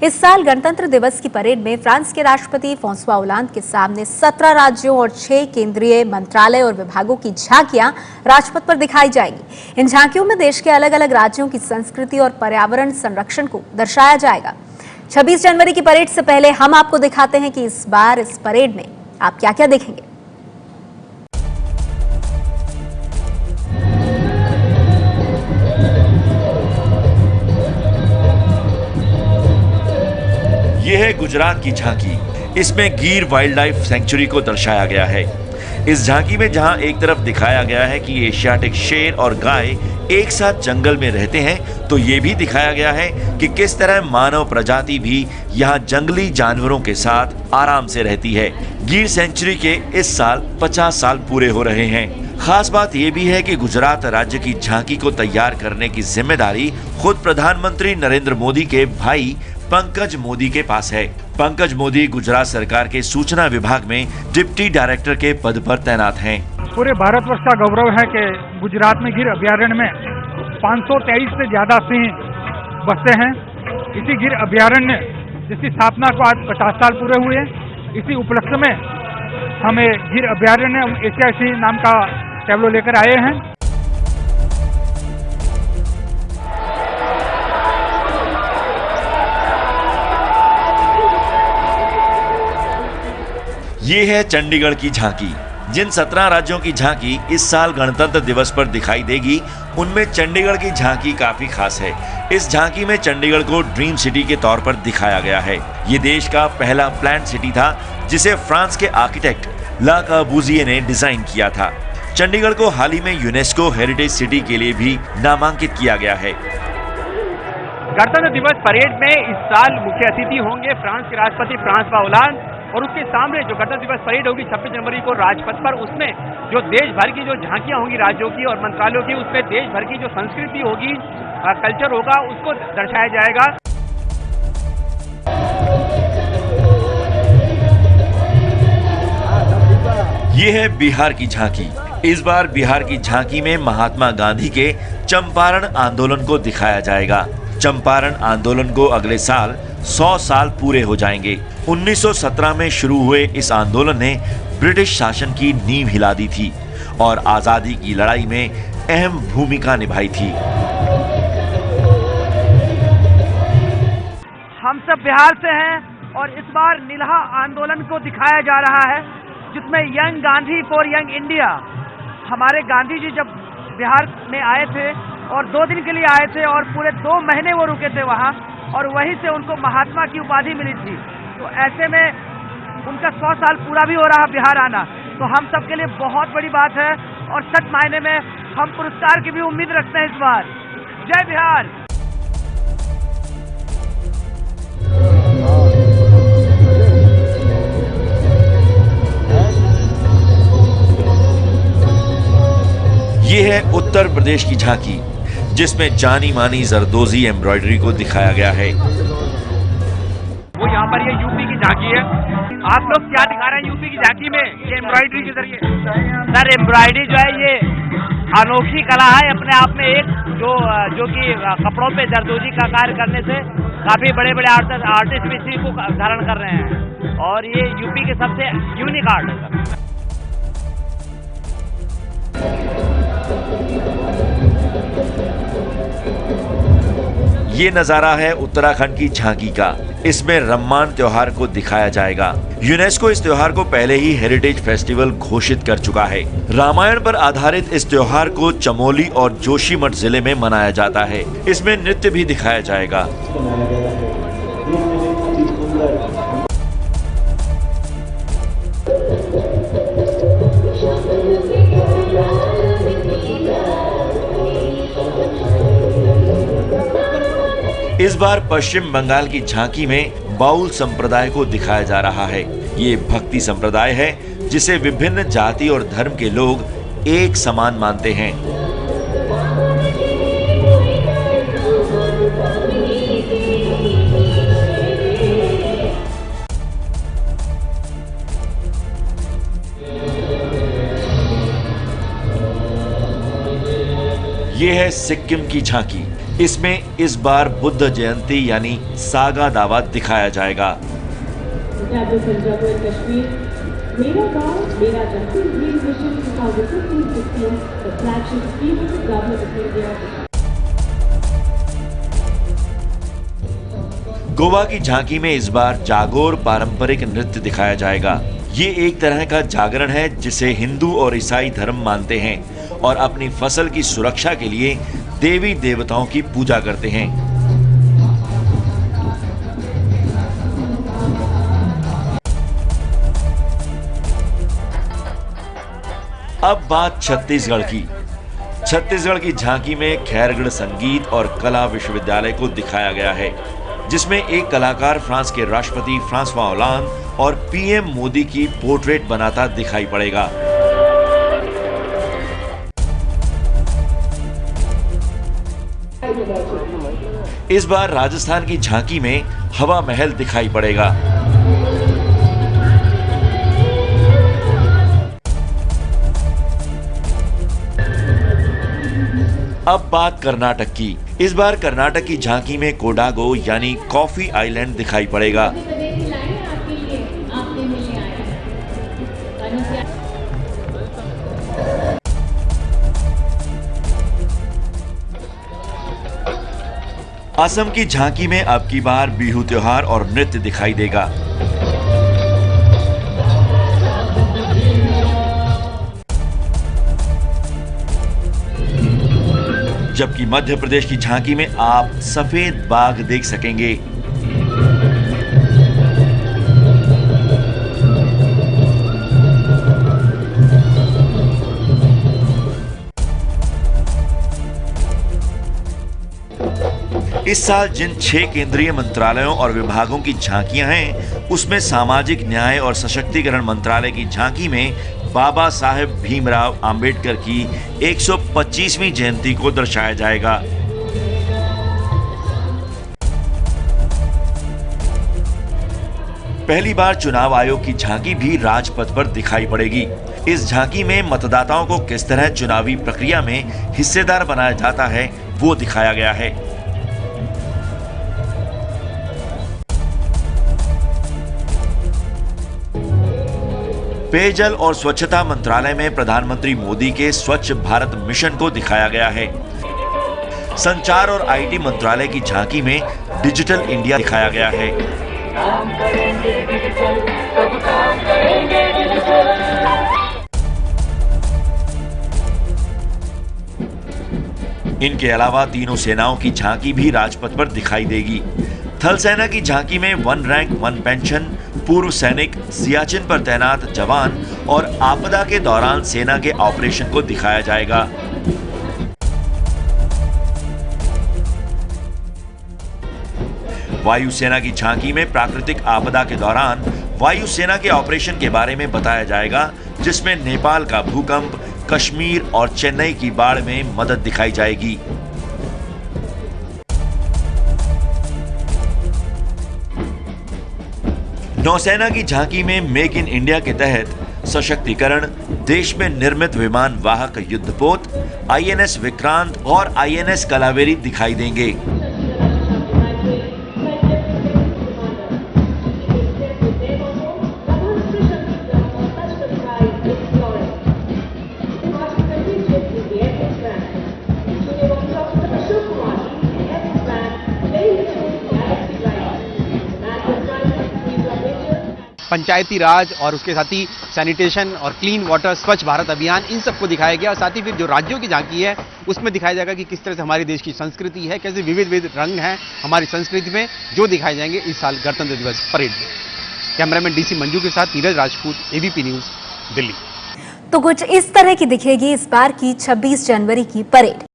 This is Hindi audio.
इस साल गणतंत्र दिवस की परेड में फ्रांस के राष्ट्रपति फ्रांसवा ओलांद के सामने 17 राज्यों और 6 केंद्रीय मंत्रालय और विभागों की झांकियां राजपथ पर दिखाई जाएंगी। इन झांकियों में देश के अलग अलग राज्यों की संस्कृति और पर्यावरण संरक्षण को दर्शाया जाएगा। 26 जनवरी की परेड से पहले हम आपको दिखाते हैं कि इस बार इस परेड में आप क्या क्या देखेंगे। यह है गुजरात की झांकी। इसमें गिर वाइल्ड लाइफ सेंचुरी को दर्शाया गया है। इस झांकी में जहां एक तरफ दिखाया गया है कि एशियाटिक शेर और गाय एक साथ जंगल में रहते हैं, तो ये भी दिखाया गया है कि किस तरह मानव प्रजाति भी यहां जंगली जानवरों के साथ आराम से रहती है। गिर सेंचुरी के इस साल 50 साल पूरे हो रहे हैं। खास बात यह भी है कि गुजरात राज्य की झांकी को तैयार करने की जिम्मेदारी खुद प्रधानमंत्री नरेंद्र मोदी के भाई पंकज मोदी के पास है। पंकज मोदी गुजरात सरकार के सूचना विभाग में डिप्टी डायरेक्टर के पद पर तैनात हैं। पूरे भारतवर्ष का गौरव है कि गुजरात में गिर अभयारण्य में 523 से ज्यादा सिंह बसते हैं। इसी गिर अभयारण्य जिसकी स्थापना को आज 50 साल पूरे हुए। इसी उपलक्ष्य में हमें गिर अभयारण्य एशिया सिंह नाम का टैबलो लेकर आए हैं। ये है चंडीगढ़ की झांकी। जिन 17 राज्यों की झांकी इस साल गणतंत्र दिवस पर दिखाई देगी, उनमें चंडीगढ़ की झांकी काफी खास है। इस झांकी में चंडीगढ़ को ड्रीम सिटी के तौर पर दिखाया गया है। ये देश का पहला प्लान्ड सिटी था, जिसे फ्रांस के आर्किटेक्ट ला कॉर्बुज़िए ने डिजाइन किया था। चंडीगढ़ को हाल ही में यूनेस्को हेरिटेज सिटी के लिए भी नामांकित किया गया है। गणतंत्र दिवस परेड में इस साल मुख्य अतिथि होंगे फ्रांस के राष्ट्रपति फ्रांसवा ओलांद, और उसके सामने जो गणतंत्र दिवस परेड होगी 26 जनवरी को राजपथ पर, उसमें जो देश भर की जो झांकियां होंगी राज्यों की और मंत्रालयों की, उसमें देश भर की जो संस्कृति होगी, कल्चर होगा, उसको दर्शाया जाएगा। ये है बिहार की झांकी। इस बार बिहार की झांकी में महात्मा गांधी के चंपारण आंदोलन को दिखाया जाएगा। चंपारण आंदोलन को अगले साल 100 साल पूरे हो जाएंगे। 1917 में शुरू हुए इस आंदोलन ने ब्रिटिश शासन की नींव हिला दी थी और आजादी की लड़ाई में अहम भूमिका निभाई थी। हम सब बिहार से हैं और इस बार नीलहा आंदोलन को दिखाया जा रहा है, जिसमें young Gandhi for young India. हमारे गांधी जी जब बिहार में आए थे और 2 दिन के लिए आए थे और पूरे 2 महीने वो रुके थे वहाँ, और वहीं से उनको महात्मा की उपाधि मिली थी। तो ऐसे में उनका 100 साल पूरा भी हो रहा बिहार आना, तो हम सब के लिए बहुत बड़ी बात है और सच मायने में हम पुरस्कार की भी उम्मीद रखते हैं इस बार। जय बिहार। ये है उत्तर प्रदेश की झांकी, जिसमें जानी मानी जरदोजी एम्ब्रॉयडरी को दिखाया गया है। वो यहाँ पर ये यूपी की झांकी है। आप लोग क्या दिखा रहे हैं यूपी की झांकी में? ये एम्ब्रॉयडरी के जरिए। सर, एम्ब्रॉयडरी जो है ये अनोखी कला है अपने आप में एक, जो कि कपड़ों पे जरदोजी का कार्य करने से काफी बड़े बड़े आर्टिस्ट भी इसी को धारण कर रहे हैं, और ये यूपी के सबसे यूनिक आर्ट है सर। ये नजारा है उत्तराखंड की झांकी का। इसमें रम्मान त्योहार को दिखाया जाएगा। यूनेस्को इस त्योहार को पहले ही हेरिटेज फेस्टिवल घोषित कर चुका है। रामायण पर आधारित इस त्योहार को चमोली और जोशीमठ जिले में मनाया जाता है। इसमें नृत्य भी दिखाया जाएगा। इस बार पश्चिम बंगाल की झांकी में बाउल संप्रदाय को दिखाया जा रहा है। ये भक्ति संप्रदाय है जिसे विभिन्न जाति और धर्म के लोग एक समान मानते हैं। ये है सिक्किम की झांकी। इसमें इस बार बुद्ध जयंती यानी सागा दावा दिखाया जाएगा। पंजाब एंड कश्मीर मेरा गांव मेरा जंगल green vision 2015-16 the flagship scheme of the government of India। Goa की झांकी में इस बार जागोर पारंपरिक नृत्य दिखाया जाएगा। ये एक तरह का जागरण है जिसे हिंदू और ईसाई धर्म मानते हैं और अपनी फसल की सुरक्षा के लिए देवी देवताओं की पूजा करते हैं। अब बात छत्तीसगढ़ की। छत्तीसगढ़ की झांकी में खैरगढ़ संगीत और कला विश्वविद्यालय को दिखाया गया है, जिसमें एक कलाकार फ्रांस के राष्ट्रपति फ्रांसवा ओलांद और पीएम मोदी की पोर्ट्रेट बनाता दिखाई पड़ेगा। इस बार राजस्थान की झांकी में हवा महल दिखाई पड़ेगा। अब बात कर्नाटक की। इस बार कर्नाटक की झांकी में कोडागो यानी कॉफी आइलैंड दिखाई पड़ेगा। असम की झांकी में अब की बार बिहू त्योहार और नृत्य दिखाई देगा। जबकि मध्य प्रदेश की झांकी में आप सफेद बाघ देख सकेंगे। इस साल जिन 6 केंद्रीय मंत्रालयों और विभागों की झांकियां हैं, उसमें सामाजिक न्याय और सशक्तिकरण मंत्रालय की झांकी में बाबा साहेब भीमराव अंबेडकर की 125वीं जयंती को दर्शाया जाएगा। पहली बार चुनाव आयोग की झांकी भी राजपथ पर दिखाई पड़ेगी। इस झांकी में मतदाताओं को किस तरह चुनावी प्रक्रिया में हिस्सेदार बनाया जाता है, वो दिखाया गया है। पेयजल और स्वच्छता मंत्रालय में प्रधानमंत्री मोदी के स्वच्छ भारत मिशन को दिखाया गया है। संचार और आईटी मंत्रालय की झांकी में डिजिटल इंडिया दिखाया गया है। इनके अलावा तीनों सेनाओं की झांकी भी राजपथ पर दिखाई देगी। थल सेना की झांकी में 1 रैंक 1 पेंशन, पूर्व सैनिक, सियाचिन पर तैनात जवान और आपदा के दौरान सेना के ऑपरेशन को दिखाया जाएगा। वायुसेना की झांकी में प्राकृतिक आपदा के दौरान वायुसेना के ऑपरेशन के बारे में बताया जाएगा, जिसमें नेपाल का भूकंप, कश्मीर और चेन्नई की बाढ़ में मदद दिखाई जाएगी। नौसेना की झांकी में मेक इन इंडिया के तहत सशक्तिकरण, देश में निर्मित विमान वाहक युद्धपोत, आईएनएस विक्रांत और आईएनएस कलावेरी दिखाई देंगे। पंचायती राज और उसके साथ ही सैनिटेशन और क्लीन वाटर, स्वच्छ भारत अभियान, इन सबको दिखाया गया। और साथ ही फिर जो राज्यों की झांकी है उसमें दिखाया जाएगा कि किस तरह से हमारे देश की संस्कृति है, कैसे विविध विविध रंग हैं हमारी संस्कृति में, जो दिखाए जाएंगे इस साल गणतंत्र दिवस परेड में। कैमरामैन डीसी मंजू के साथ नीरज राजपूत, एबीपी न्यूज, दिल्ली। तो कुछ इस तरह की दिखेगी इस बार की 26 जनवरी की परेड।